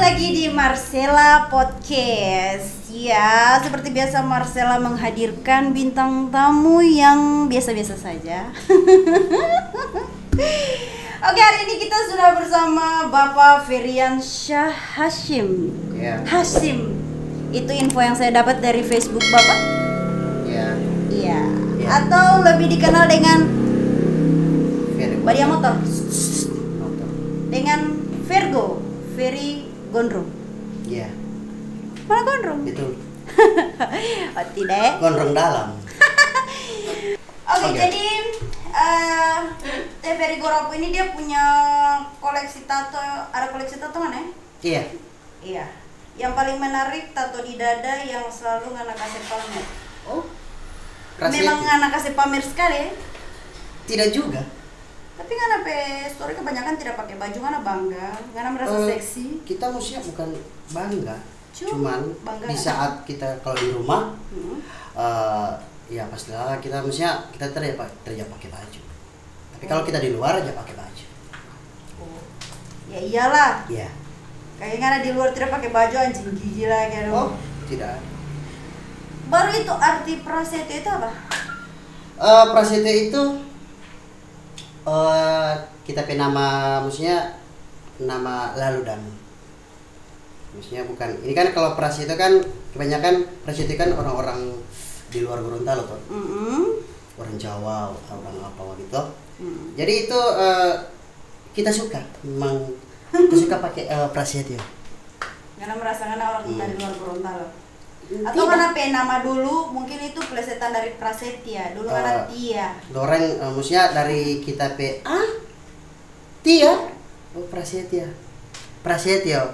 lagi di Marcella Podcast. Ya, seperti biasa Marcella menghadirkan bintang tamu yang biasa-biasa saja. Oke, hari ini kita sudah bersama Bapak Feriansyah Hashim. Ya. Hashim. Itu info yang saya dapat dari Facebook Bapak? Ya. Iya. Ya. Atau lebih dikenal dengan Badia Motor. Motor. Dengan Vergo, Ferry Gondrong. Iya. Mana Gondrong? Betul. Oh, tidak. Gondrong dalam. Oke, Oke. jadi Teh Ferry Gondrong ini dia punya koleksi tato. Ada koleksi tato mana ya? Iya. Iya. Yang paling menarik tato di dada yang selalu ngana kasih pamer. Oh. Memang ngana kasih pamer sekali ya? Tidak juga. Tapi ngana pe story kebanyakan tidak pakai baju, ngana bangga, ngana merasa seksi. Kita maksudnya bukan bangga, Cuman cuman bangga di nggak? saat kita kalau di rumah, Hmm. ya pastilah kita maksudnya kita terja pakai baju. Tapi kalau kita di luar aja pakai baju. Oh. Ya iyalah. Iya. Kayaknya ngana di luar tidak pakai baju anjing gigi lagi aduh. Oh, tidak. Baru itu arti prasetyo itu apa? Prasetyo itu kita pe nama, maksudnya nama lalu dan maksudnya bukan ini kan kalau prasetyo kan kebanyakan prasetyo kan orang-orang di luar Gorontalo tuh, orang Jawa, orang apa gitu. Jadi itu kita suka, memang kita suka pakai prasetyo. Karena merasa ngana orang dari luar Gorontalo. Atau Tidak. ngana pe nama dulu mungkin itu plesetan dari prasetya. Dulu ngana Tia. Doreng maksudnya dari kita pe Tia, oh prasetyo, prasetyo.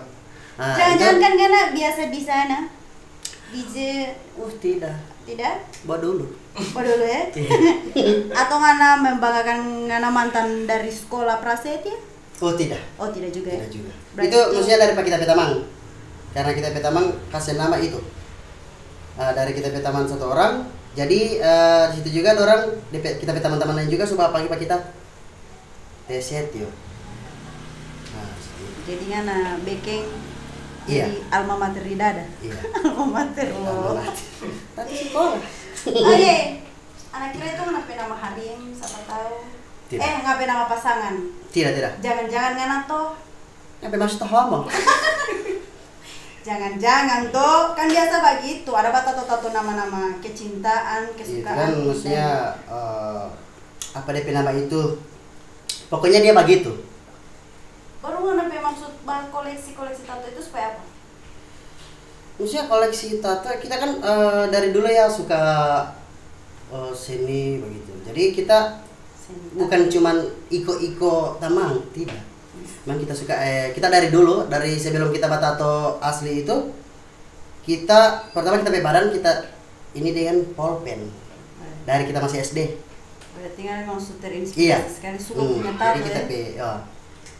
Jangan-jangan kan ngana biasa di sana. DJ tidak? Buat dulu. Oh dulu ya? Atau ngana membanggakan ngana mantan dari sekolah prasetya? Oh tidak. Oh tidak juga ya? Tidak juga. Berarti Itu maksudnya dari Pak Kita Petamang. Karena Kita Petamang kasih nama itu. Dari Kita Petamang satu orang. Jadi di situ juga ada orang Kita Petamang teman lain juga suka panggil Pak Kita Tesetyo. Jadi ngana bekeng Iya. di alma mater di dada. Iya. Alma mater. Oh. Tapi sekolah. Oke. Anak kira itu ngana pe nama Harim, siapa tahu. Tidak. Ngape nama pasangan. Tidak. Jangan-jangan ngana toh. Apa maksud homo? Jangan-jangan toh, kan biasa begitu. Ada tato-tato nama-nama kecintaan, Itu kesukaan. kan maksudnya apa DP nama itu? Pokoknya dia begitu. Baru ngana pe maksud koleksi tato itu supaya apa? Maksudnya koleksi tato kita kan dari dulu ya suka seni begitu. Jadi kita bukan cuman iko-iko tamang, tidak. Memang kita suka kita dari dulu, dari sebelum kita tato asli itu kita pertama kita pakai badan kita ini dengan pulpen. Dari kita masih SD. Berarti ngana maksud terinspirasi Iya. sekali suka punya tato Jadi kita ya.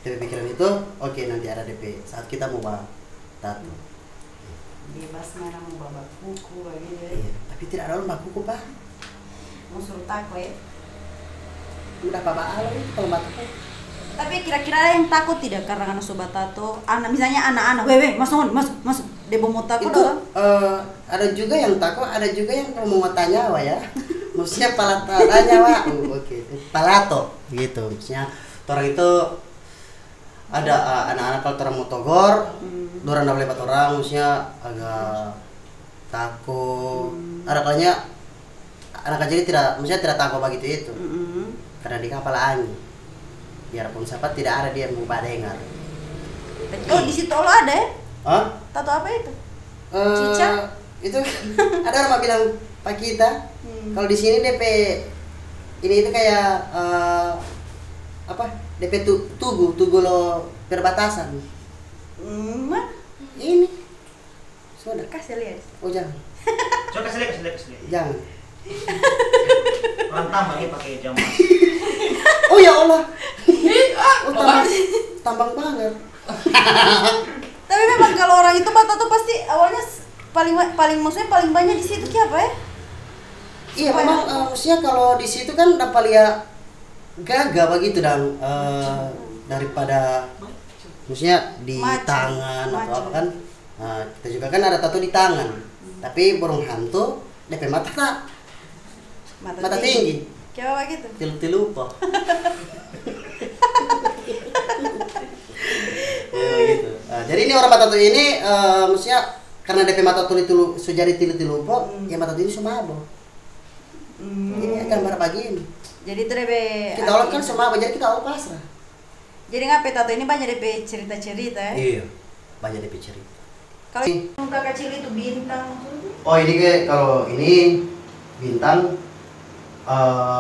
DP pikiran itu oke nanti ada DP saat kita mau tato. Bebas ngana mau bawa kuku begitu ya. Iya, tapi tidak ada orang kuku Pak. Mau suruh tako ya. Udah Pak Al kalau batuk. Tapi kira-kira yang takut tidak karena anak sobat tato, anak misalnya anak-anak, wewe masuk, dia mau takut Itu dong? ada juga yang takut, ada juga yang mau tanya wa ya. Maksudnya tanya wa, oke, palato gitu. Maksudnya orang itu ada anak-anak kalau orang mau togor, orang dah lebat orang, maksudnya agak takut. Ada kalanya anak kecil tidak, maksudnya tidak takut begitu itu, karena di kapal angin. Biarpun siapa tidak ada dia mau dengar. Oh di situ lo ada ya? Hah? Tato apa itu? Cicak? Itu ada orang bilang Pak Kita. Kalau di sini DP ini itu kayak apa? DP tugu lo perbatasan. Mana? Ini. Sudah. Kasih lihat. Oh jangan. Coba kasih lihat. Jangan. Orang tambang ini pakai jam. Oh ya Allah. Oh tambang banget. Tapi memang kalau orang itu tato pasti awalnya paling maksudnya paling banyak di situ apa ya? Iya memang maksudnya kalau di situ kan dapat lihat gagah begitu dan daripada maksudnya di Maco. tangan atau Maco. apa kan. Nah, kita juga kan ada tato di tangan. Tapi burung hantu DP mata tak mata tinggi. Coba gitu. Tilu-tilu po. Ya, gitu. Jadi ini orang tato ini maksudnya karena DP mata tilu sejadi tilu-tilu po, ya mata ini sumabo. Ini gambar begini. Jadi itu DP Kita olah kan sumabo, jadi kita olah pasrah. Jadi ngapain tato ini banyak DP cerita-cerita ya? Iya, banyak DP cerita. Kalau muka kecil itu bintang. Oh ini kalau ini bintang,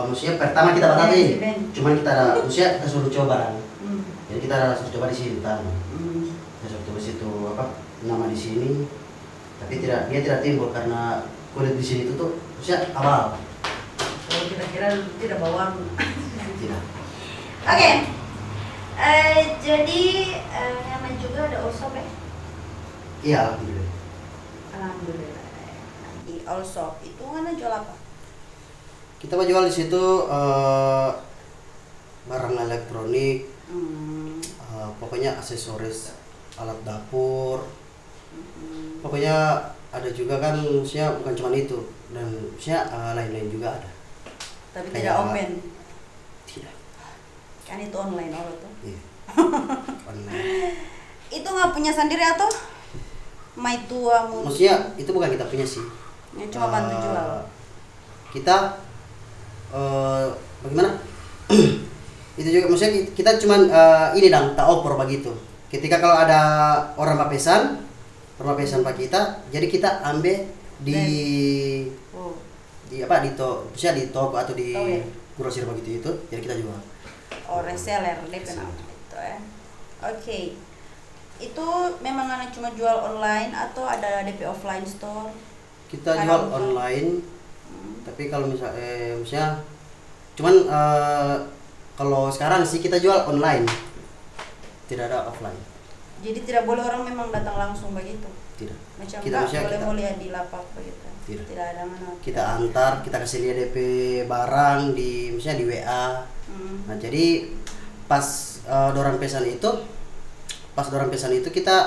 maksudnya pertama kita tato ini, cuman kita suruh coba kan. Jadi kita suruh coba di sini bintang. Kita suruh coba situ apa nama di sini, tapi dia tidak timbul karena kulit di sini itu tuh maksudnya awal. Kalau kita kira tidak bawang. Tidak. Oke. Jadi nyaman juga ada Allshop ya? Iya, alhamdulillah. Alhamdulillah. Di Allshop itu mana jual apa? Kita mau jual di situ barang elektronik, pokoknya aksesoris, alat dapur. Pokoknya ada juga kan, maksudnya bukan cuma itu, dan maksudnya lain-lain juga ada. Tapi Kayak- tidak open. Tidak. Kan itu online all tuh. Iya. Online. Itu nggak punya sendiri atau my tua mu? Maksudnya itu bukan kita punya sih. Ya, cuma bantu jual. Kita bagaimana? Itu juga maksudnya kita cuman ini dang tak opor begitu. Ketika kalau ada orang papesan pak kita, jadi kita ambil di Oh. di apa di toko atau di Oh, iya. grosir begitu itu, jadi kita jual. Oh, reseller DP nama itu ya. Oke. Itu memang anak cuma jual online atau ada DP offline store? Kita Karena jual bukan- online, tapi kalau misalnya cuman kalau sekarang sih kita jual online, tidak ada offline. Jadi tidak boleh orang memang datang langsung begitu. Tidak. Macam Kita enggak maksudnya boleh kita- mau lihat di lapak begitu. Tidak. Ada mana. Kita antar, kita kasih lihat DP barang di misalnya di WA. Nah jadi pas dorang pesan itu kita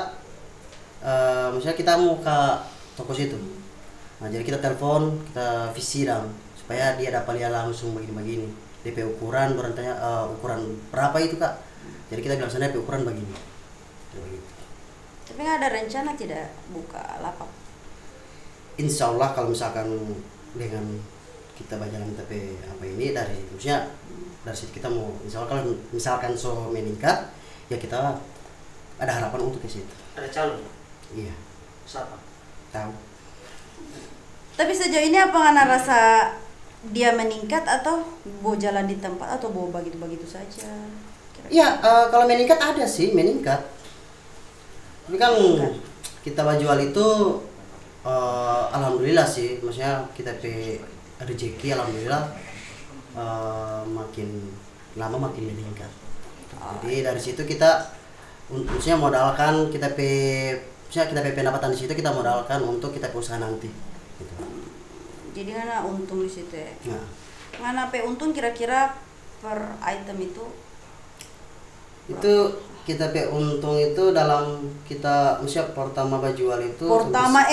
misalnya kita mau ke toko situ. Nah jadi kita telepon, kita visi dong supaya dia dapat lihat langsung begini-begini. DP ukuran, orang tanya ukuran berapa itu kak? Jadi kita bilang sana DP ukuran begini. Begitu. Tapi nggak ada rencana tidak buka lapak? Insya Allah kalau misalkan dengan kita berjalan tapi apa ini dari maksudnya dari situ kita mau insya Allah kalau misalkan so meningkat ya kita ada harapan untuk ke situ. Ada calon. Iya, Siapa? tahu. Tapi sejauh ini apa nggak rasa dia meningkat atau mau jalan di tempat atau mau begitu-begitu saja? Kira-kira. Iya, kalau meningkat ada sih meningkat. Tapi kan kita jual itu alhamdulillah sih, maksudnya kita rezeki alhamdulillah makin lama makin meningkat. Jadi dari situ kita maksudnya modalkan kita pendapatan di situ kita modalkan untuk kita usaha nanti. Gitu. Jadi ngana untung di situ ya. Nah, Ngana pe untung kira-kira per item itu itu kita untung itu dalam kita maksudnya pertama jual itu pertama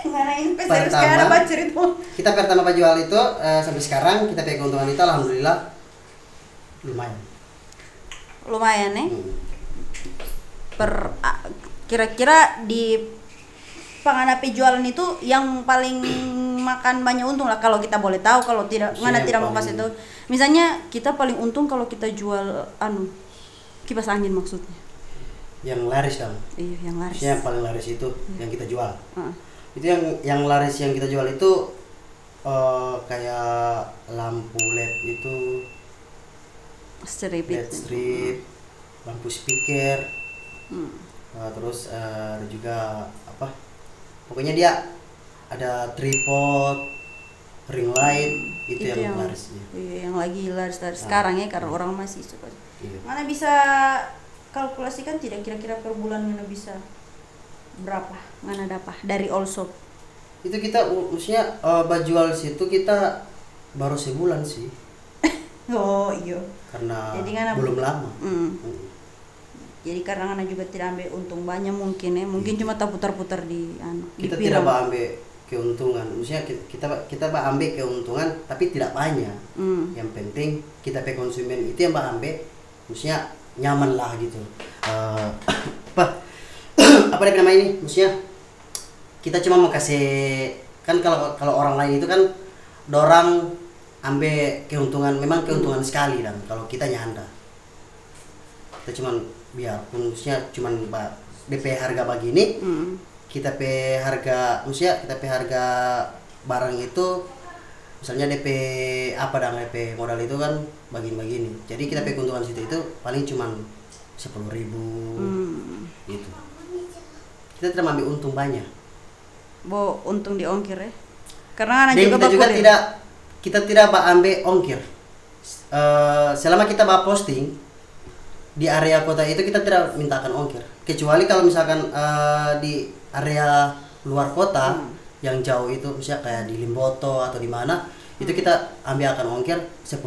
ngana investasi Pertama. sekarang baca itu. kita pertama jual itu sampai sekarang kita keuntungan itu alhamdulillah lumayan. Lumayan ya. Hmm. Kira-kira di panganapi jualan itu yang paling makan banyak untung lah kalau kita boleh tahu, kalau tidak Maksudnya mana yang tidak mau paling- kasih tahu. Misalnya kita paling untung kalau kita jual kipas angin maksudnya. Yang laris dong. Iya, yang laris. Maksudnya yang paling laris itu yang kita jual. Heeh. Itu yang laris yang kita jual itu kayak lampu LED itu, Strip LED itu. strip, lampu speaker, Hmm. terus ada juga apa? Pokoknya dia ada tripod, ring light, itu yang laris. Iya, yang lagi laris sekarang ya karena orang masih suka. Iya. Mana bisa kalkulasikan tidak kira-kira per bulan mana bisa berapa? Mana dapat dari Allshop? Itu kita maksudnya jual situ kita baru sebulan sih Oh iya. karena Jadi kan belum lama. Hmm. Jadi karena Ana juga tidak ambil untung banyak mungkin ya, mungkin cuma tak putar-putar di Kita di tidak film. ambil keuntungan, maksudnya kita ambil keuntungan tapi tidak banyak. Yang penting kita pe konsumen itu yang ambil, maksudnya nyaman lah gitu. Apa dia nama ini, maksudnya kita cuma mau kasih, kan kalau orang lain itu kan dorang ambil keuntungan, memang keuntungan sekali, dan kalau kita nyanda kita cuman biarpun maksudnya cuman DP harga begini, kita pe harga, maksudnya kita pe harga barang itu misalnya DP apa dan DP modal itu kan begini, jadi kita pe keuntungan situ itu paling cuman 10.000 gitu. Kita tidak ambil untung banyak. Untung di ongkir ya. Karena Ana Dan juga kita tidak ambil ongkir. Selama kita posting di area kota itu kita tidak mintakan ongkir, kecuali kalau misalkan di area luar kota yang jauh itu, misalnya kayak di Limboto atau di mana, itu kita ambil akan ongkir 10.000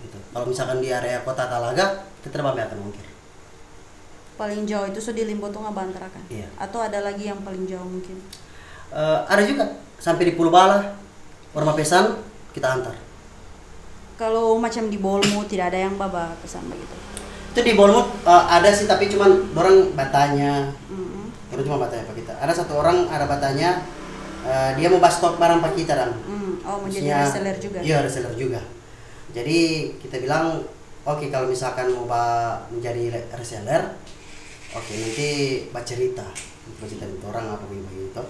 gitu. Kalau misalkan di area kota Talaga kita tidak ambil akan ongkir. paling jauh itu di Limboto Bantar kan? Iya. Atau ada lagi yang paling jauh mungkin? Ada juga sampai di Pulau Bala, Orma Pesan kita antar. Kalau macam di Bolmo tidak ada yang baba pesan begitu? Itu di Bolmo ada sih, tapi cuman orang batanya. Itu cuma batanya Pak kita. Ada satu orang ada batanya, dia mau stok barang Pak kita dan. Oh, menjadi reseller juga? Iya, reseller juga. Jadi kita bilang, oke, kalau misalkan mau menjadi reseller, oke, nanti baca cerita itu orang apa begitu.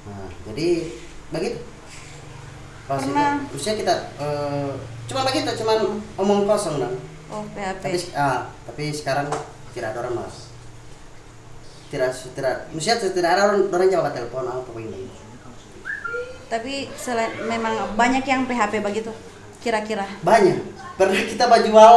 Nah, jadi begitu. Pas itu, maksudnya kita cuma begitu, cuma omong kosong dan. Oh, PHP. Tapi sekarang tidak ada orang mas. Maksudnya tidak ada orang jawab telepon apa begini. Tapi memang banyak yang PHP begitu, kira-kira? Banyak. Pernah kita jual,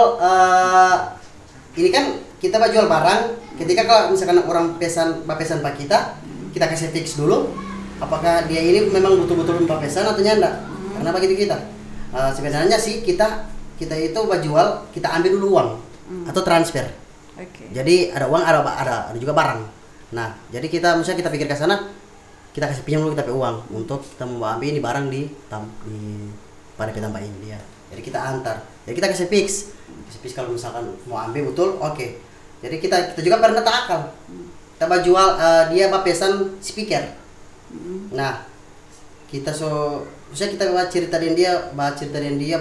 ini kan kita jual barang. Ketika kalau misalkan orang pesan Pak kita kasih fix dulu. Apakah dia ini memang betul-betul pesan atau enggak? Karena begitu kita. Sebenarnya sih kita itu jual, kita ambil dulu uang atau transfer. Okay. Jadi ada uang, ada juga barang. Nah, jadi misalnya kita pikir ke sana, kita kasih pinjam dulu kita uang untuk kita mau ambil ini barang pada tempat ini dia. Jadi kita antar. Jadi kita kasih fix kalau misalkan mau ambil betul, oke. Jadi kita juga pernah tak akal. Kita jual dia pesan speaker. Nah, misalnya kita cerita dia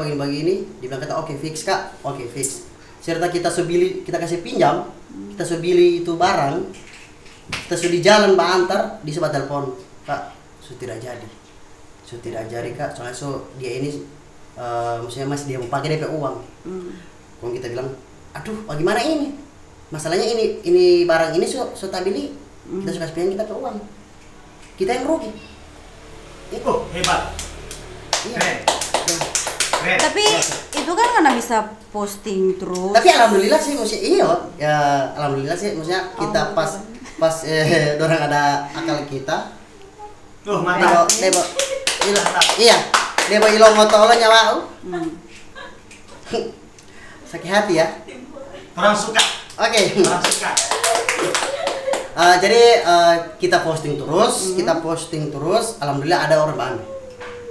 bagi ini, dia bilang kata oke fix kak, oke fix. Serta kita kita kasih pinjam, kita bili itu barang, kita di jalan antar, di sebat telepon, kak, tidak jadi kak, soalnya dia ini, maksudnya mas dia mau pakai DP uang. Kalau kita bilang, aduh bagaimana ini? Masalahnya ini barang ini tak beli, kita suka pinjam kita ke uang, kita yang rugi. Oh, hebat. Iya. Keren. Tapi itu kan karena bisa posting terus. Tapi alhamdulillah sih maksudnya alhamdulillah sih maksudnya kita pas dorang ada akal kita. Oh, mantap. Iya. Debo ilo moto lo nyawa. Sakit hati ya. Orang suka. Oke. Orang suka. Jadi kita posting terus, alhamdulillah ada orang banget.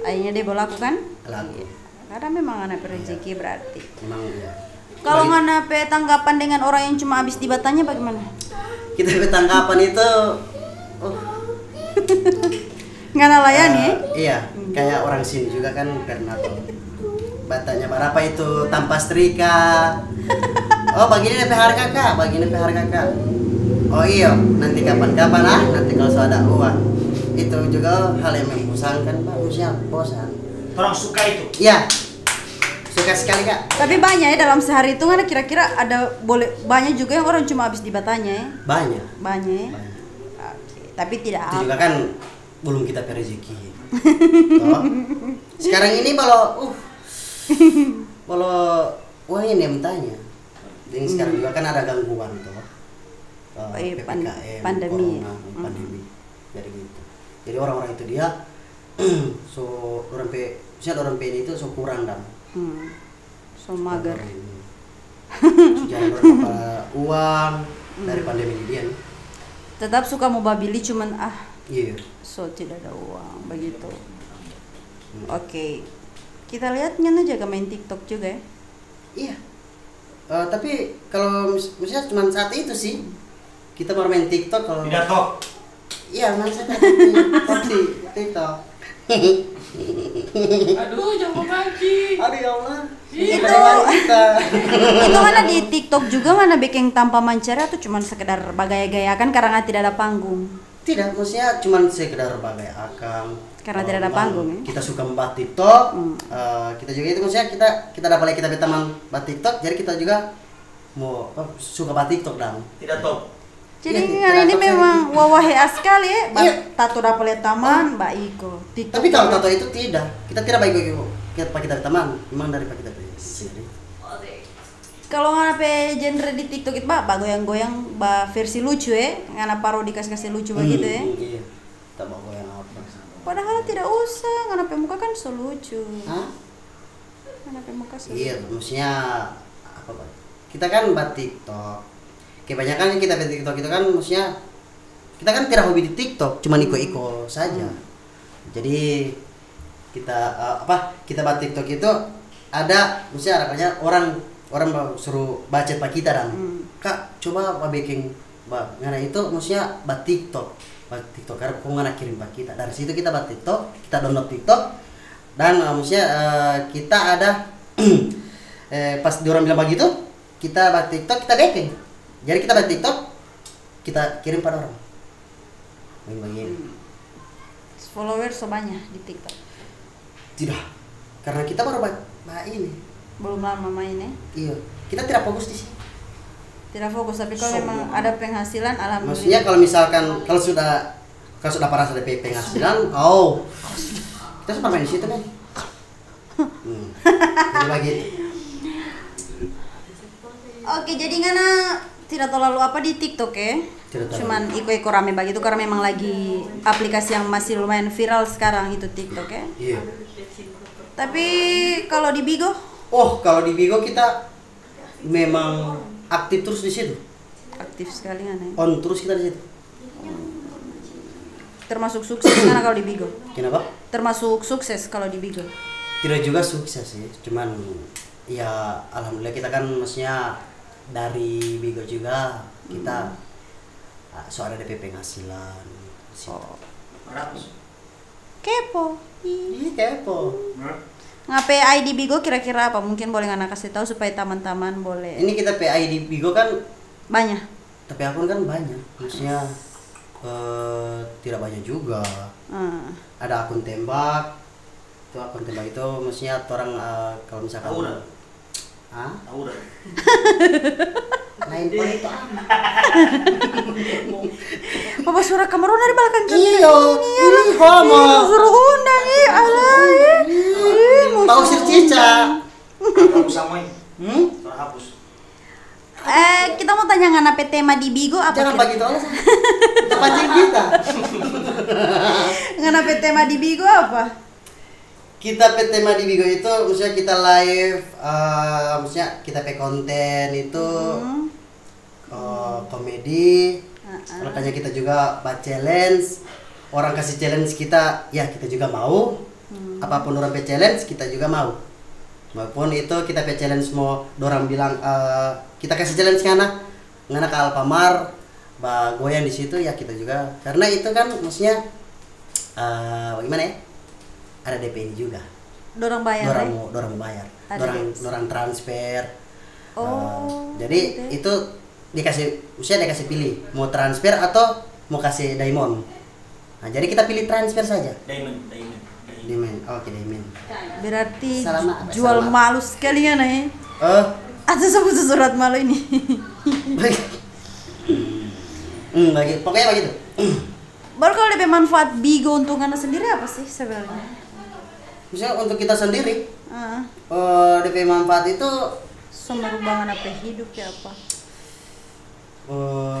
Akhirnya dia boleh lakukan? Laku. Karena memang anak rezeki berarti. Memang iya. Kalau anak tanggapan dengan orang yang cuma habis dibatanya bagaimana? Kita tanggapan itu, Nggak layani? Iya, kayak orang sini juga kan pernah tuh. Batanya berapa itu tanpa setrika. Oh, begini DP harga kak. Oh iya, nanti kapan-kapan nanti kalau ada uang. Itu juga hal yang membosankan Pak, maksudnya bosan. Orang suka itu. Iya, suka sekali kak. Tapi banyak ya dalam sehari itu kan kira-kira banyak juga yang orang cuma habis dibatanya ya? Banyak. Banyak. Oke. Tapi tidak Itu juga kan belum kita rezeki. Sekarang ini kalau uang ini yang tanya. Jadi sekarang juga kan ada gangguan tuh. pandemi. Pandemi. Jadi gitu. Jadi orang-orang itu dia orang P ini itu kurang dan so mager. Jarang berapa uang dari pandemi ini dia nih. Tetap suka mau babili cuman Iya. so tidak ada uang begitu. Oke. Kita lihat Nyan aja main TikTok juga ya. Iya. Tapi kalau misalnya cuma saat itu sih kita baru main TikTok kalau. Tidak tok. Iya, mas saya di TikTok. Aduh, jangan mancing. Aduh ya Allah. Itu itu mana di TikTok juga mana bikin tanpa mencari atau cuma sekedar bagaya-gayakan karena tidak ada panggung? Tidak, maksudnya cuma sekedar bagai akang. Karena Kalau tidak ada memang panggung ya. Kita suka membuat TikTok. Kita juga itu maksudnya kita dapat lagi kita teman buat TikTok, jadi kita juga mau suka buat TikTok dong. Tidak tok. Jadi Iya, ini tidak memang wawahea sekali ya. Iya. Tato dapat lihat taman, Mbak Iko. TikTok. Tapi kalau tato itu tidak, kita tidak baik kita pakai dari teman, memang dari pakai dari sendiri. Kalau ngana genre di TikTok itu Mbak goyang-goyang versi lucu ya, ngana parodi kasih lucu begitu ya. Iya. Tak mau yang apa? Padahal tidak usah, ngana muka kan so lucu. Hah? Ngana muka so. Iya, maksudnya apa Pak? Kita kan buat TikTok. Kebanyakan kita buat TikTok itu kan maksudnya kita kan tidak hobi di TikTok, cuma iko-iko saja. Jadi kita kita buat TikTok itu ada maksudnya harapannya orang suruh baca pak kita dan Kak coba bikin ngana itu maksudnya buat TikTok karena kok ngana kirim pak kita dari situ kita buat TikTok, kita download TikTok dan maksudnya kita ada pas diorang bilang begitu kita buat TikTok kita bikin, jadi kita buat TikTok kita kirim pada orang begini. Followers so banyak di TikTok. Tidak, karena kita baru ini Belum lama main ya. iya, kita tidak fokus di sini. Tidak fokus, tapi kalau memang ada penghasilan alhamdulillah. Maksudnya kalau misalkan kalau sudah parah ada penghasilan, kita sempat main di situ kan. Jadi begitu. Oke, jadi ngana tidak terlalu apa di TikTok ya. Tidak terlalu. Cuman iko rame begitu karena memang lagi aplikasi yang masih lumayan viral sekarang itu TikTok ya. Iya. Tapi kalau di Bigo, Kalau di Bigo kita memang aktif terus di situ. aktif sekali ngana. On terus kita di situ. Termasuk sukses karena kalau di Bigo. Kenapa? Termasuk sukses kalau di Bigo. Tidak juga sukses sih, cuman ya alhamdulillah kita kan maksudnya dari Bigo juga kita soalnya DP penghasilan. Kepo. Ih, kepo. Ngapain ID Bigo kira-kira apa? Mungkin boleh ngana kasih tahu supaya teman-teman boleh. Ini kita PI di Bigo kan Banyak. tapi akun kan banyak, maksudnya tidak banyak juga. Ada akun tembak, itu akun tembak itu maksudnya orang kalau misalkan Aura. Aura. Lain pun itu Bapak suara kamarun dari belakang kiri. ini homo. Suruh undang alay. Pausir cica. Hapus samoy. Terhapus. Kita mau tanya ngana tema di Bigo apa? Jangan begitu aja. Kita pancing kita. Ngana tema di Bigo apa? Kita tema di Bigo itu maksudnya kita live, maksudnya kita konten itu komedi. Makanya kita juga buat challenge. Orang kasih challenge kita, ya kita juga mau. Apapun orang challenge kita juga mau. Maupun itu kita challenge mau orang bilang kita kasih challenge ngana ke Alfamart, goyang di situ ya kita juga. Karena itu kan maksudnya bagaimana ya? Ada DP ini juga. Dorang bayar. Dorang bayar. Ada Dorang transfer. Jadi gitu. itu dikasih pilih mau transfer atau mau kasih diamond. Nah, jadi kita pilih transfer saja. Diamond. Oke, diamond. Berarti Salamat. jual malu sekali ngana ya. Atau sebut surat malu ini. Pokoknya begitu. Baru kalau DP manfaat Bigo untuk ngana sendiri apa sih sebenarnya? Misalnya untuk kita sendiri, Ah, DP manfaat itu so merubah ngana hidup ya apa?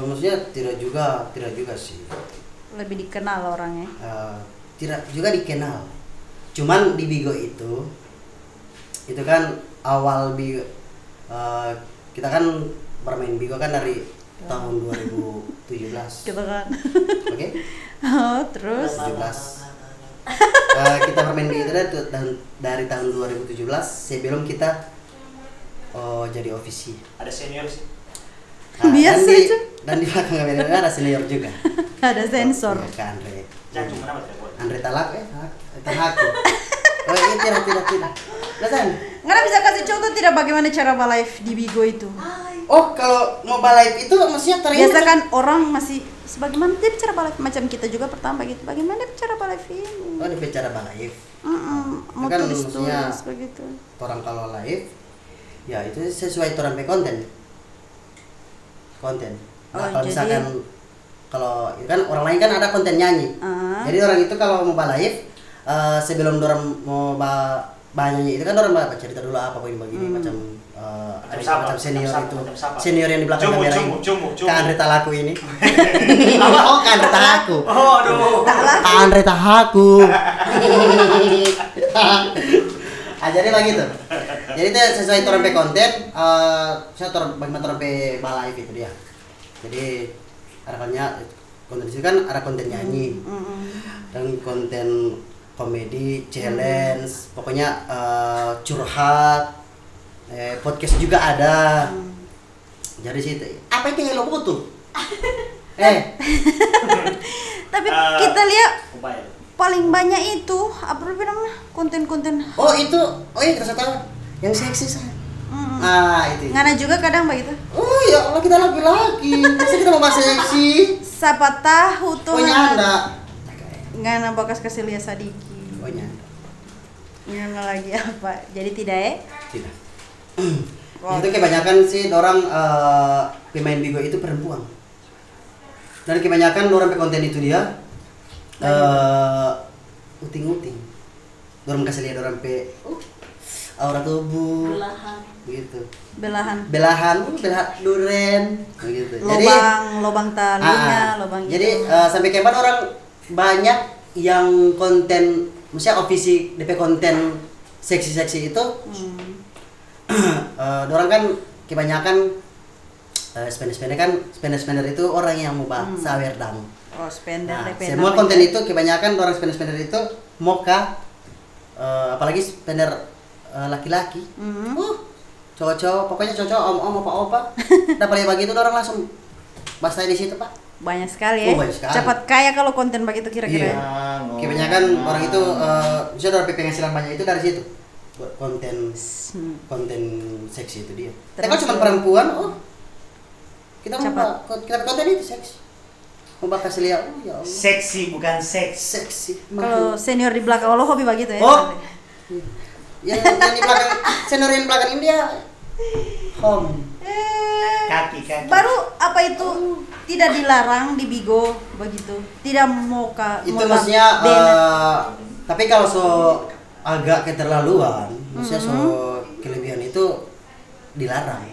maksudnya tidak juga sih. Lebih dikenal orangnya. Tidak juga dikenal. Cuman di Bigo itu kan awal Bigo kita kan bermain Bigo kan dari tahun 2017. Gitu kan. Oke? Oh, terus 17. Kita bermain Bigo itu dari tahun 2017 sebelum kita jadi ofisi. Ada senior sih. Biasa aja. Dan di belakang kamera ada senior juga. ada sensor. Ya, Kak Andre. Jangan cuma nama telepon. Andre Talak Tahaku. Oh iya tidak. Lasan. Nggak bisa kasih contoh tidak bagaimana cara live di Bigo itu? Oh kalau mau live itu maksudnya Biasa kan orang masih sebagaimana dia cara live macam kita juga pertama gitu. Bagaimana cara live ini? Oh di cara live. Mau Kan tulis maksudnya begitu. orang kalau live ya itu sesuai orang pe konten. Nah, kalau misalkan kalau kan orang lain kan ada konten nyanyi. Jadi orang itu kalau mau live sebelum orang mau nyanyi itu kan orang cerita dulu apa begini macam senior itu senior yang di belakang kamera ini. Kak Andre Talaku ini. Oh Kak Andre Tahaku. Oh aduh. Kak Andre Tahaku. Jadi begitu. Jadi itu sesuai orang pe konten, saya bagaimana orang pe live itu dia. Jadi harapannya konten itu kan ada konten nyanyi dan konten komedi, challenge, pokoknya curhat, podcast juga ada. Jadi situ apa itu yang lo butuh? Tapi kita lihat Mobile. paling banyak itu apa namanya konten-konten. Oh itu kita tahu yang seksi saya. Itu. Ngana juga kadang begitu. Oh ya Allah kita laki-laki. Masa kita mau bahas seksi? Siapa tahu tuh. Oh nyanda. Ngana bakas kasih lihat sadiki. Oh nyanda. Ngana lagi apa? Jadi tidak Tidak. Itu kebanyakan sih orang pemain Bigo itu perempuan. Dan kebanyakan orang pe konten itu dia uting-uting. Orang kasih lihat orang pe aura tubuh. Belahan. Gitu. Belahan duren begitu. Lobang talinya, lobang jadi gitu. Sampai kapan orang banyak yang konten misalnya ofisi DP konten seksi itu orang kan kebanyakan spender itu orang yang mau sawer dang. Oh, spender DP. Semua konten itu kebanyakan orang spender itu moka apalagi spender laki-laki. Cowok-cowok, pokoknya cowok om opa-opa. Dapat begitu orang langsung bahas di situ, Pak. Banyak sekali ya. Banyak sekali. Cepat kaya kalau konten begitu kira-kira. Iya. Kebanyakan orang itu misalnya dari penghasilan banyak itu dari situ. Buat konten seksi itu dia. Tapi kalau cuma perempuan, kita mau konten itu seksi. Mau bakal lihat, ya Allah. Seksi bukan seks. Seksi. Kalau senior di belakang lo hobi begitu ya. Yang di belakang senior yang di belakang ini dia home. Kaki. Baru apa itu tidak dilarang di Bigo begitu. Tidak mau Itu maksudnya tapi kalau agak keterlaluan, maksudnya kelebihan itu dilarang.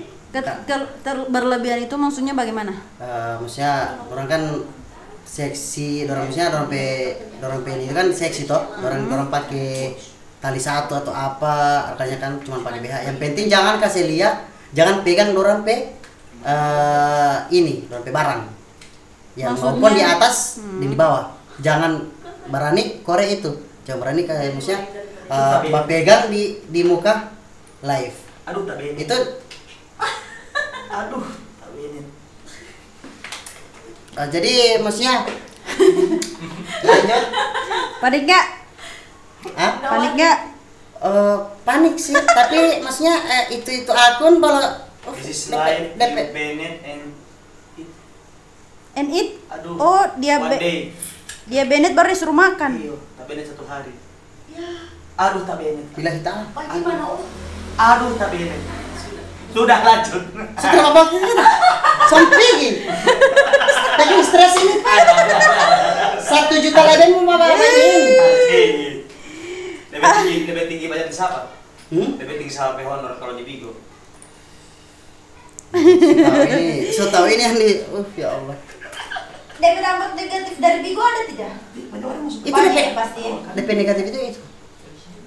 Berlebihan itu maksudnya bagaimana? Maksudnya orang kan seksi, maksudnya orang ini kan seksi toh, orang pakai tali satu atau apa, artinya kan cuma pakai BH. Yang penting jangan kasih lihat, jangan pegang orang barang. Yang maupun di atas dan di bawah. Jangan berani korek itu. Jangan berani kayak maksudnya pegang di muka live. Aduh, tak benet. Itu Tak benet. jadi maksudnya lanjut. Panik nggak? Panik nggak? Panik sih, tapi maksudnya itu akun kalau This is live, Bennett and eat. Aduh. Oh, dia one day. dia Bennett baru disuruh makan. Iya, tak benet 1 hari. Aduh, tak benet. bila hitam. Aduh, tak benet. Sudah lanjut. Setelah apa? Sampai lagi stres ini. 1 juta leben mau apa ini? Lebih tinggi banyak di siapa? Lebih tinggi sampai honor kalau di Bigo. Tahu ini yang di ya Allah. DP dampak negatif dari Bigo ada tidak? Itu Banyak DP pasti ya. DP negatif itu.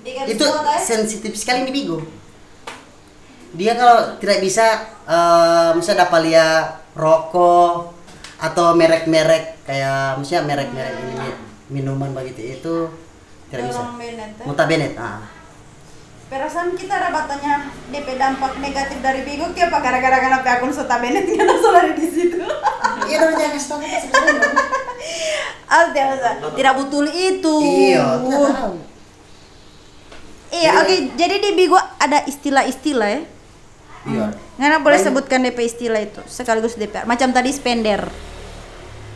Negatif Itu semua, guys. sensitif sekali di Bigo. dia kalau tidak bisa misalnya dapat lihat rokok atau merek-merek kayak misalnya merek-merek ini minuman begitu itu tidak bisa. Dorong Bennett, ya? Muta Bennett. Perasaan kita rabatannya DP dampak negatif dari Bigo ke apa gara-gara kenapa akun Sota Bennett nggak langsung lari di situ. Iya dong, jangan kasih tahu kita sebenarnya. Tidak betul itu. Iya, tidak tahu. Iya, oke. Jadi di Bigo ada istilah-istilah ya. Iya. Ngana boleh Banyak. sebutkan DP istilah itu sekaligus DP. Macam tadi spender.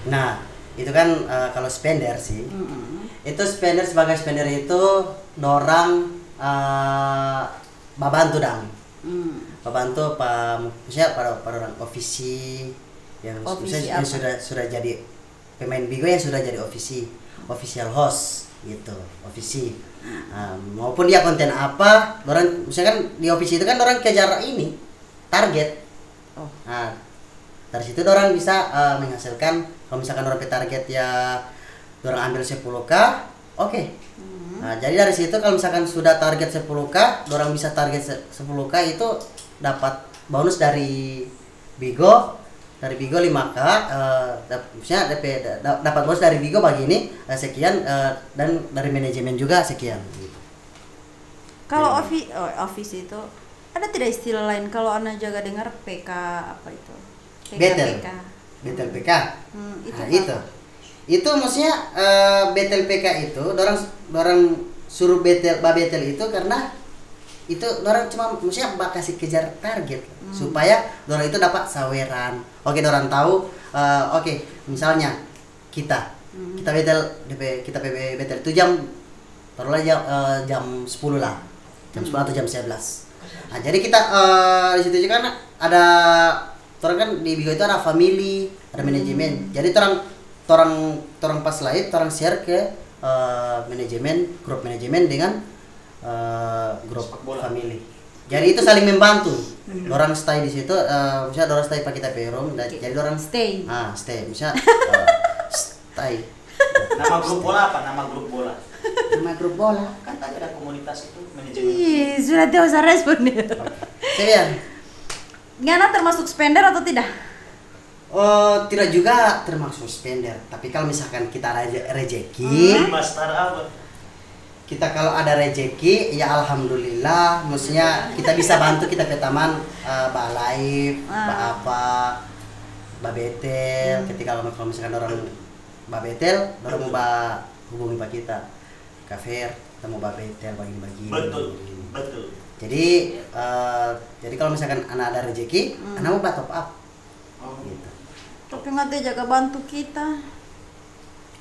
Nah, itu kan kalau spender sih. Itu spender sebagai spender itu dorang babantu dang. Babantu misalnya pada orang ofisi yang misalnya yang sudah jadi pemain Bigo yang sudah jadi official host gitu, ofisi. Maupun dia konten apa, orang misalkan di ofisi itu kan orang kejar ini target. Nah, dari situ orang bisa menghasilkan kalau misalkan orang target ya orang ambil 10k, oke. Nah, jadi dari situ kalau misalkan sudah target 10k, orang bisa target 10k itu dapat bonus dari Bigo 5k, misalnya dapat bonus dari Bigo bagi ini sekian, dan dari manajemen juga sekian. Gitu. Kalau office itu ada tidak istilah lain kalau Ana jaga dengar PK apa itu? Betel. PK. Betel PK. Itu Nah, itu maksudnya betel PK itu orang suruh betel itu karena itu orang cuma maksudnya kasih kejar target supaya orang itu dapat saweran. Oke, orang tahu oke, misalnya kita betel kita betel itu taruhlah jam 10 lah. Jam 10 atau jam 11. Nah, jadi kita di situ juga kan ada orang kan di Bigo itu ada family, ada manajemen. Jadi orang pas live orang share ke manajemen, grup manajemen dengan grup family. Jadi itu saling membantu. Orang stay di situ, misalnya orang stay pakai TP room, jadi orang stay. Stay, misalnya stay. Nama grup bola apa? Nama grup bola. Nama grup bola. Kan tadi ada komunitas itu manajemen. Ih, sudah tidak usah respon ya. Saya Ngana termasuk spender atau tidak? Oh, tidak juga termasuk spender. Tapi kalau misalkan kita ada rezeki, Master apa? kita kalau ada rezeki, ya alhamdulillah. Maksudnya kita bisa bantu kita ke taman, balai, apa, babetel. Ketika kalau misalkan orang babetel, orang mau hubungi pak kita, kafe, kita mau babetel bagi-bagi. Betul. Jadi kalau misalkan anak ada rezeki, anak mau top up. Gitu. Tapi nggak jaga bantu kita.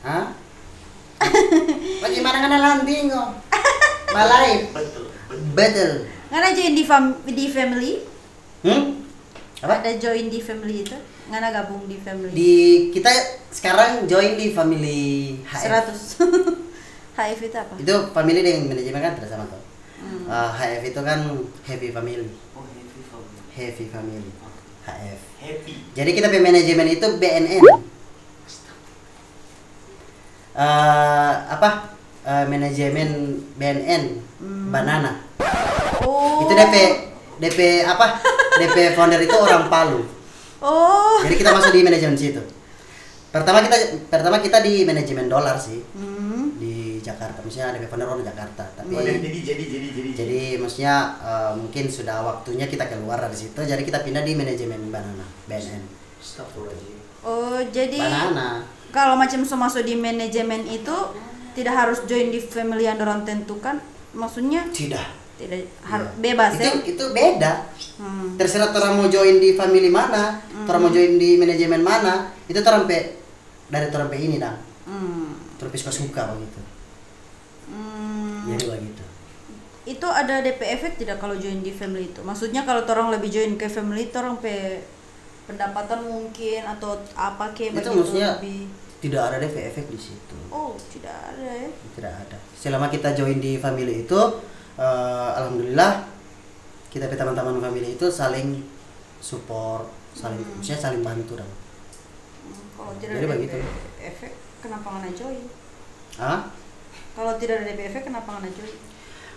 Hah? Bagaimana kena landing kok? Balai. Betul. Ngana join di family? Apa? Ada join di family itu? Ngana gabung di family? Kita sekarang join di family HF. 100. HF itu apa? Itu family dengan manajemen kan tidak sama tuh. HF itu kan happy family. Oh, Happy family. HF. Happy. Jadi kita manajemen itu BNN. Manajemen BNN Banana. Oh. Itu DP apa? DP founder itu orang Palu. Oh. Jadi kita masuk di manajemen situ. Pertama kita di manajemen dolar sih. Di Jakarta. Maksudnya DP founder orang Jakarta. Tapi jadi maksudnya mungkin sudah waktunya kita keluar dari situ. Jadi kita pindah di manajemen Banana, BNN. Oh, jadi Banana. kalau macam masuk di manajemen itu tidak harus join di family yang orang tentukan, maksudnya Tidak harus bebas ya? Itu beda. Terserah orang mau join di family mana, orang mau join di manajemen mana, itu orang dari orang ini dah. Orang suka begitu. Jadi begitu. Itu ada DP efek tidak kalau join di family itu? Maksudnya kalau orang lebih join ke family, orang pendapatan mungkin atau apa ke Itu maksudnya tidak ada DP efek di situ. Oh, tidak ada ya? Tidak ada. Selama kita join di family itu, alhamdulillah kita teman-teman family itu saling support, maksudnya saling bantu dong. Kalau Jadi tidak ada begitu. DP efek, kenapa nggak join? Hah? Kalau tidak ada DP efek, kenapa nggak join?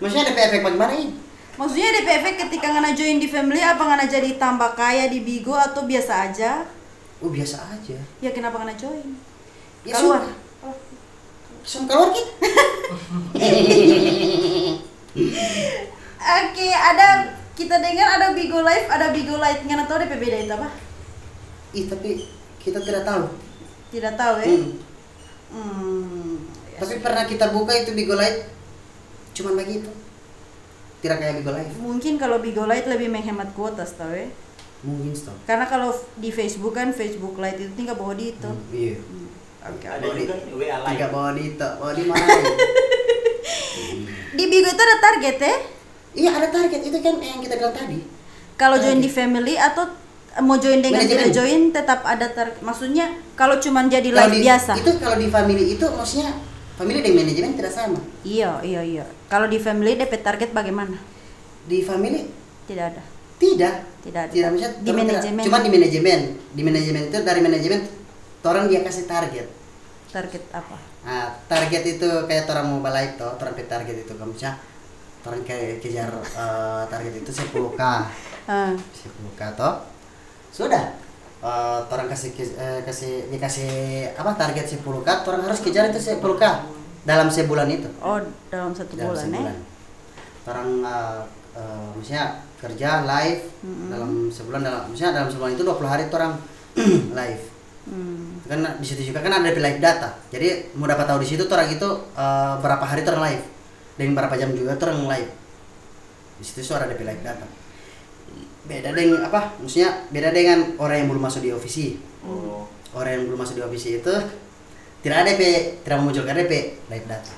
Maksudnya DP efek bagaimana ini? Maksudnya DP efek ketika ngana join di family apa ngana jadi tambah kaya di Bigo atau biasa aja? Oh biasa aja. Ya kenapa ngana join? Ya, Keluar. Keluar Ki. Oke, ada kita dengar ada Bigo Live, ada Bigo Lite. Ngana tahu DP beda itu apa? Ih tapi kita tidak tahu. Tidak tahu ya? Tapi pernah kita buka itu Bigo Lite, cuman begitu. Tidak kayak Bigo Live. Mungkin kalau Bigo Lite lebih menghemat kuota, tahu ya? Mungkin stop. Karena kalau di Facebook kan Facebook Lite itu tinggal bawa di itu. Iya. Oke. Ada juga WA lain. Tidak bawa di itu, bawa di mana? Di Bigo itu ada target ya? Iya ada target itu kan yang kita bilang tadi. Kalau join di family atau mau join dengan Manajemen. tidak join tetap ada target. Maksudnya kalau cuman jadi Kalau live di- biasa. Itu kalau di family itu maksudnya family dan manajemen tidak sama. Iya. Kalau di family DP target bagaimana? Di family Tidak ada. tidak. Tidak ada. Tidak maksudnya Di orang tidak. manajemen. Cuma di manajemen. Di manajemen itu dari manajemen orang dia kasih target. Target apa? Nah, target itu kayak orang mau balik toh, orang pe target itu kamu misalnya orang kayak kejar target itu 10k. 10k toh. Sudah. Orang dikasih apa target 10k, orang harus kejar itu 10k dalam sebulan itu. Oh, dalam satu Dalam bulan sebulan. ya? Orang misalnya kerja live dalam sebulan misalnya dalam sebulan itu 20 hari itu orang live. Kan di situ juga kan ada live data. Jadi mau dapat tahu di situ orang itu berapa hari orang live dan berapa jam juga orang live. Di situ suara ada live data. Beda dengan apa? Maksudnya beda dengan orang yang belum masuk di ofisi. Orang yang belum masuk di ofisi itu tidak ada tidak memunculkan DP live data.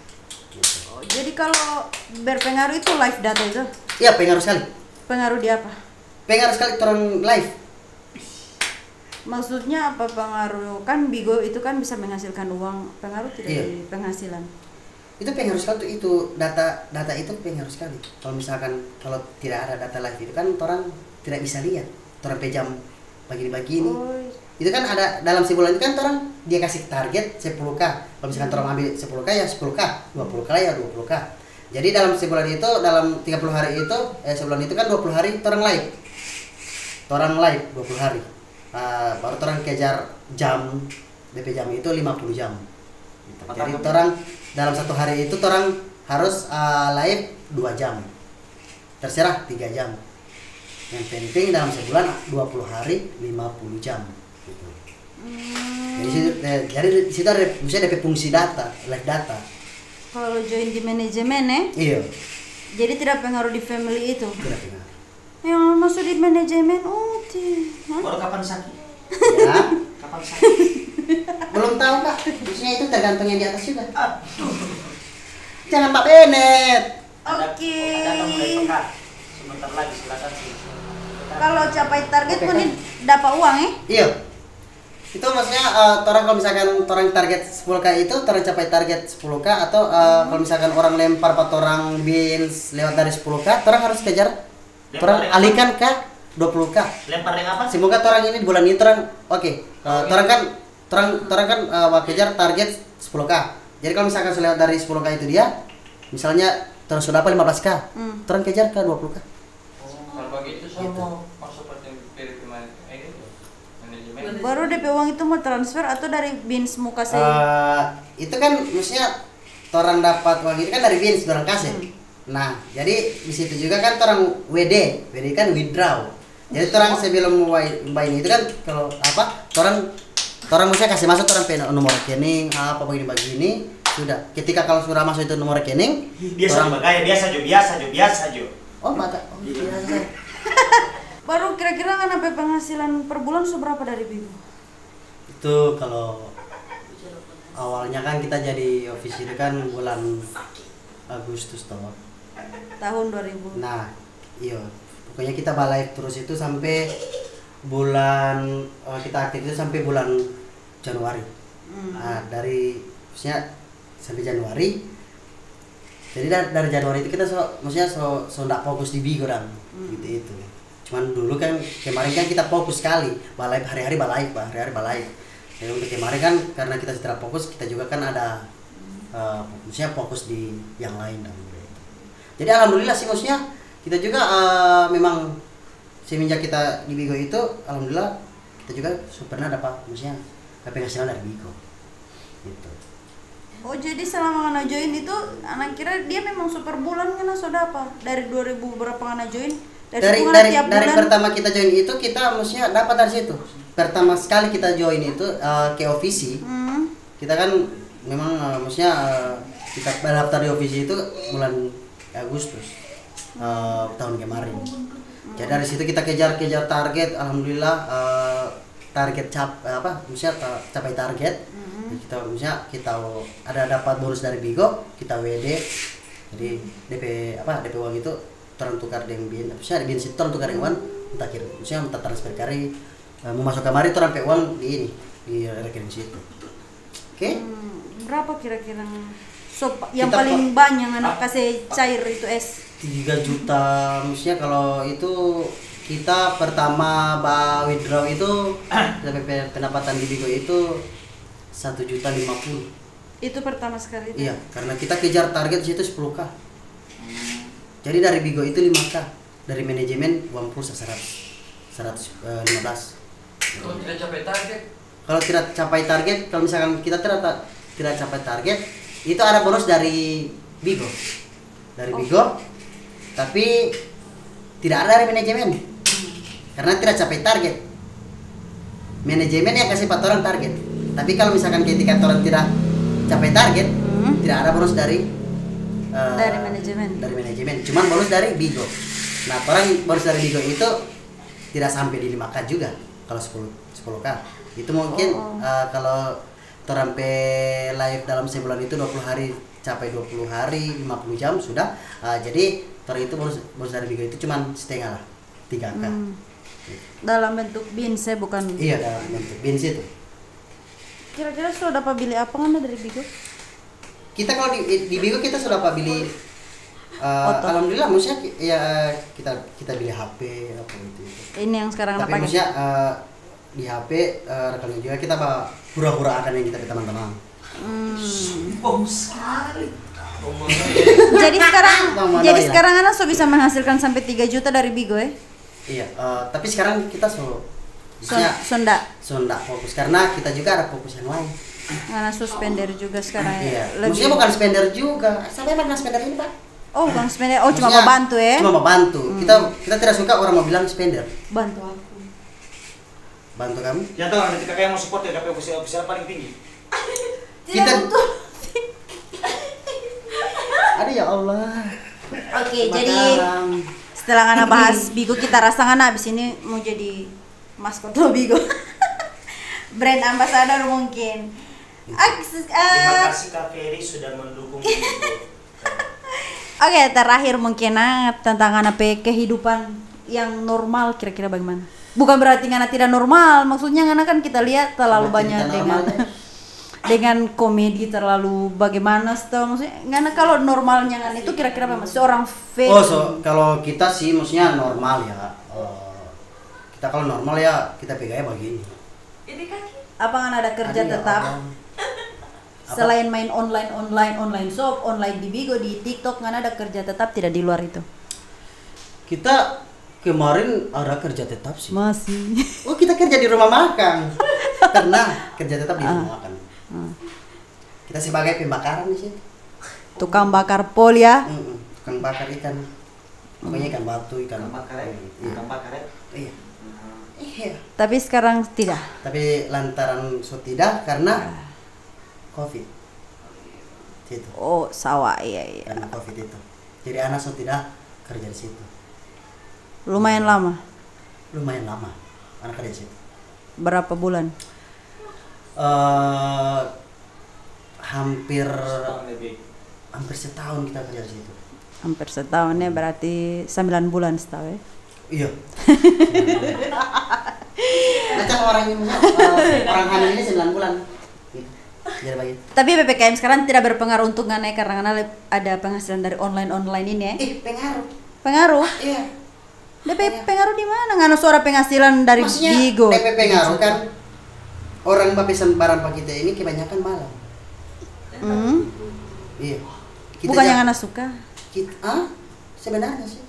Oh, jadi kalau berpengaruh itu live data itu? Iya pengaruh sekali. Pengaruh di apa? Pengaruh sekali orang live. Maksudnya apa pengaruh? Kan Bigo itu kan bisa menghasilkan uang. Pengaruh tidak Iya. di penghasilan? Itu pengaruh sekali tuh, itu data itu pengaruh sekali. Kalau misalkan kalau tidak ada data live itu kan orang tidak bisa lihat orang pejam begini-begini. Oh, Itu kan ada dalam sebulan itu kan orang dia kasih target 10k. Kalau misalkan orang ambil 10k ya 10k, 20k ya 20k. Jadi dalam sebulan itu dalam 30 hari itu sebulan itu kan 20 hari orang live. Orang live 20 hari. Baru orang kejar jam DP jam itu 50 jam. Gitu. Jadi orang dalam satu hari itu orang harus live 2 jam. Terserah 3 jam. Yang penting dalam sebulan 20 hari 50 jam gitu. Jadi di situ ada misalnya DP fungsi data, live data. kalau join di manajemen ya? Iya. Jadi tidak pengaruh di family itu? Tidak pengaruh. Yang masuk di manajemen, Baru kapan sakit? Ya, Kapan sakit? belum tahu Kak. Maksudnya itu tergantung yang di atas juga. Jangan Pak Benet. Oke. Ada kamu mulai pekan. Sebentar lagi silakan sih. Kalau capai target Oke, pun kan? dapat uang ya? Iya. Itu maksudnya orang kalau misalkan orang target 10k itu orang capai target 10k atau kalau misalkan orang lempar atau orang bins lewat dari 10k, orang harus kejar orang Lempar alihkan ke 20k. Lempar yang apa? Semoga orang ini di bulan ini orang oke. Orang kan kejar target 10k. Jadi kalau misalkan lewat dari 10k itu dia misalnya terus sudah dapat 15k, orang kejar ke 20k. Kalau begitu saya mau masuk ke manajemen. Baru DP uang itu mau transfer atau dari bins mau kasih? Itu kan maksudnya orang dapat uang itu kan dari bins orang kasih. Nah, jadi di situ juga kan orang WD kan withdraw. Jadi orang sebelum buy itu kan kalau apa? Orang mesti kasih masuk orang nomor rekening apa begini sudah. Ketika kalau sudah masuk itu nomor rekening, Biasa biasa Jo. oh mata. Oh, biasa. Baru kira-kira kan apa penghasilan per bulan seberapa dari Bigo? Itu kalau awalnya kan kita jadi office itu kan bulan Agustus toh. Tahun 2000. Nah, iya. Pokoknya kita live terus itu sampai bulan kita aktif itu sampai bulan Januari. Nah, dari maksudnya sampai Januari. Jadi dari Januari itu kita maksudnya nggak fokus di Bigo dan gitu itu. Cuman dulu kan kemarin kan kita fokus sekali, live hari-hari live. Jadi untuk kemarin kan karena kita tidak fokus, kita juga kan ada maksudnya fokus di yang lain dan gitu. Jadi alhamdulillah sih maksudnya Kita juga memang semenjak kita di Bigo itu, alhamdulillah kita juga pernah dapat maksudnya penghasilan dari Bigo. Gitu. Oh jadi selama Ngana join itu, anak kira dia memang super bulan Ngana sudah apa? Dari 2000 berapa Ngana join? Dari pertama kita join itu kita maksudnya dapat dari situ. Pertama sekali kita join itu ke Ovisi. Kita kan memang maksudnya kita daftar di Ovisi itu bulan Agustus tahun kemarin. Jadi dari situ kita kejar target, alhamdulillah target capai target. Kita misalnya kita ada dapat bonus dari Bigo, kita WD. Jadi DP uang itu orang tukar dengan bin, misalnya di bin situ orang tukar dengan uang, entah kira misalnya entah transfer kari mau masuk kamari itu orang uang di ini di rekening situ. Oke? Berapa kira-kira yang paling banyak anak kasih cair itu 3 juta, maksudnya kalau itu kita pertama withdraw itu pendapatan di Bigo itu 1,50 juta. Itu pertama sekali itu? Iya, karena kita kejar target di situ 10k. Jadi dari Bigo itu 5k, dari manajemen uang pulsa 115. Kalau tidak capai target? Kalau tidak capai target, kalau misalkan kita tidak capai target, itu ada bonus dari Bigo. Dari Bigo, tapi tidak ada dari manajemen. Karena tidak capai target. Manajemen yang kasih 4 orang target. Tapi kalau misalkan ketika orang tidak capai target, tidak ada bonus dari manajemen. Cuman bonus dari Bigo. Nah, orang bonus dari Bigo itu tidak sampai di 5k juga kalau 10k. Itu mungkin kalau terampe live dalam sebulan itu 20 hari capai 20 hari 50 jam sudah. Jadi itu bonus dari Bigo itu cuman setengah lah, 3k. Dalam bentuk bins ya, bukan? Iya, dalam bentuk bins itu. Kira-kira sudah dapat beli apa kan dari Bigo? Kita kalau di Bigo kita sudah dapat beli alhamdulillah, maksudnya ya kita beli HP apa gitu. Ini yang sekarang tapi maksudnya di HP rekening juga kita hura-hura akan yang kita teman-teman. Sekali. Jadi sekarang anak so bisa menghasilkan sampai 3 juta dari Bigo ya? Iya, tapi sekarang kita Sonda fokus karena kita juga ada fokus yang lain. Karena suspender juga sekarang ya. Iya. Maksudnya bukan spender juga. Sampai mana spender ini, Pak? Oh, bukan spender. Oh, cuma mau bantu ya? Cuma mau bantu. Kita tidak suka orang mau bilang spender. Bantu aku. Bantu kamu? Yang tahu nanti kakak yang mau support ya, kakak official paling tinggi. Kita Aduh ya Allah. Oke, jadi setelah Ngana bahas Bigo, kita rasa Ngana abis ini mau jadi maskot lo Bigo. Brand ambassador mungkin. Terima kasih Kak Ferry sudah mendukung Bigo. Oke, terakhir mungkin tentang Ngana kehidupan yang normal kira-kira bagaimana? Bukan berarti Ngana tidak normal, maksudnya Ngana kan kita lihat terlalu banyak dengan komedi terlalu bagaimana maksudnya Ngana kalau normalnya Ngana itu kira-kira apa seorang Ferry? Kalau kita sih maksudnya normal ya. Kita kalau normal ya kita pegangnya begini. Ini kaki. Apa Ngana ada kerja tetap? Selain main online shop, online di Bigo, di TikTok, Ngana ada kerja tetap tidak di luar itu? Kita kemarin ada kerja tetap sih. Masih. Oh, kita kerja di rumah makan. Karena kerja tetap di rumah makan. Kita sebagai pembakaran di situ. Tukang bakar pol ya? Tukang bakar ikan. Pokoknya ikan batu, ikan bakar ya. Ikan bakar ya. Iya. Iya. Tapi sekarang tidak. Tapi lantaran tidak karena COVID. Situ. Oh, sawah iya. Karena COVID itu. Jadi anak tidak kerja di situ. Lumayan lama. Anak kerja di situ. Berapa bulan? Hampir setahun kita kerja di situ. Hampir setahun ya, berarti 9 bulan setahu ya. Iya. Macam orang hamil ini 9 bulan. Gitu. Bagi. Tapi PPKM sekarang tidak berpengaruh untuk Ngana karena Ngana ada penghasilan dari online ini ya? Pengaruh. Pengaruh? Iya. DP pengaruh di mana? Ngana suara penghasilan dari Bigo. DP pengaruh kan orang pesan barang pak kita ini kebanyakan malam. Iya. Bukan yang Ngana suka? sebenarnya sih.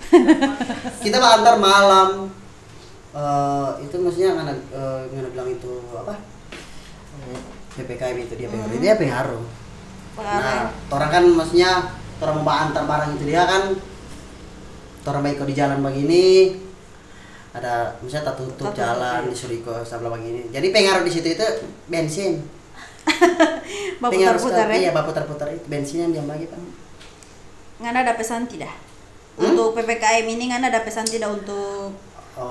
Kita mah antar malam. Itu maksudnya ngana bilang itu apa? PPKM itu dia pengaruh. Nah, orang kan maksudnya orang mau antar barang itu dia kan orang baik di jalan begini ada misalnya tak tutup jalan disuruh ikut sebelah begini. Jadi pengaruh di situ itu bensin. Putar-putar ya? Iya, putar-putar itu bensin yang dia bagi kan. Nggak ada pesan tidak? Untuk PPKM ini nggak ada pesan tidak untuk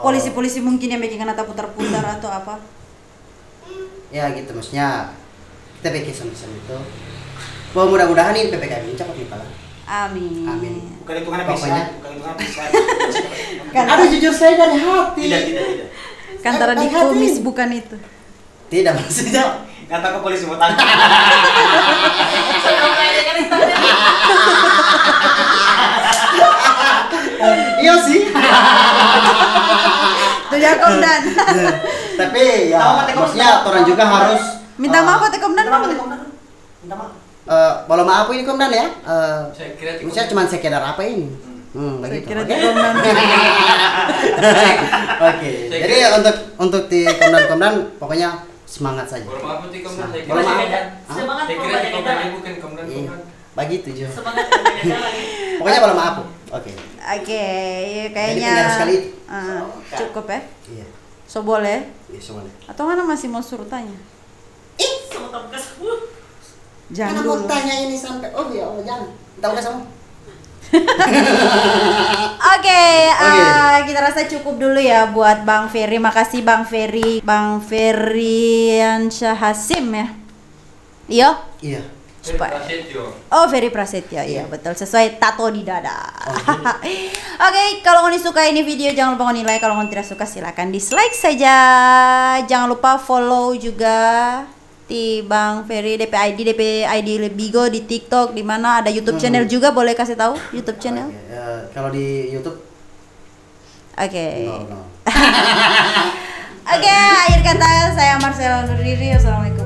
polisi-polisi mungkin yang bikin anak putar-putar atau apa? Ya gitu maksudnya kita bikin pesan itu. Bahwa mudah-mudahan ini PPKM ini cepat dipalang. Amin. Amin. Bukan itu karena bisa. Aduh jujur saya dari hati. Tidak. Kantara di kumis bukan itu. Tidak maksudnya. Kata ke polisi mau tangkap. Iya sih. Tuh ya Komdan. Tapi ya maksudnya orang juga harus minta maaf Teh Komdan. Minta maaf. Kalau maaf ini Komdan ya. Saya kira Misalnya cuma sekedar apa ini? Begitu. Kira Oke. Teh Komdan. Oke. Jadi untuk di Komdan pokoknya semangat saja. Kalau maaf nanti Komdan, saya Kalau maaf. Semangat saya kira Komdan bukan Komdan. Begitu Jo. Semangat berbeda lagi. Pokoknya kalau maaf. Oke. Oke, Jadi kayaknya pengaruh sekali. cukup ya. Iya. So boleh? Iya semuanya. Atau mana masih mau suruh tanya? Sama kamu kesel. Jangan Karena mau dulu. tanya ini sampai ya Allah jangan. Kita udah sama. Oke, kita rasa cukup dulu ya buat Bang Ferry. Makasih Bang Ferry, Bang Ferryansyah Hasim ya. Iya. Iya. Oh, Ferry Prasetyo, iya betul, sesuai tato di dada. Oke, kalau kalian suka ini video jangan lupa kalian like, kalau kalian tidak suka silakan dislike saja. Jangan lupa follow juga di Bang Ferry DP ID Bigo di TikTok, di mana ada YouTube channel juga, boleh kasih tahu YouTube channel? Kalau di YouTube Oke. no. Oke, akhir kata saya Marcel undur diri. Wassalamualaikum.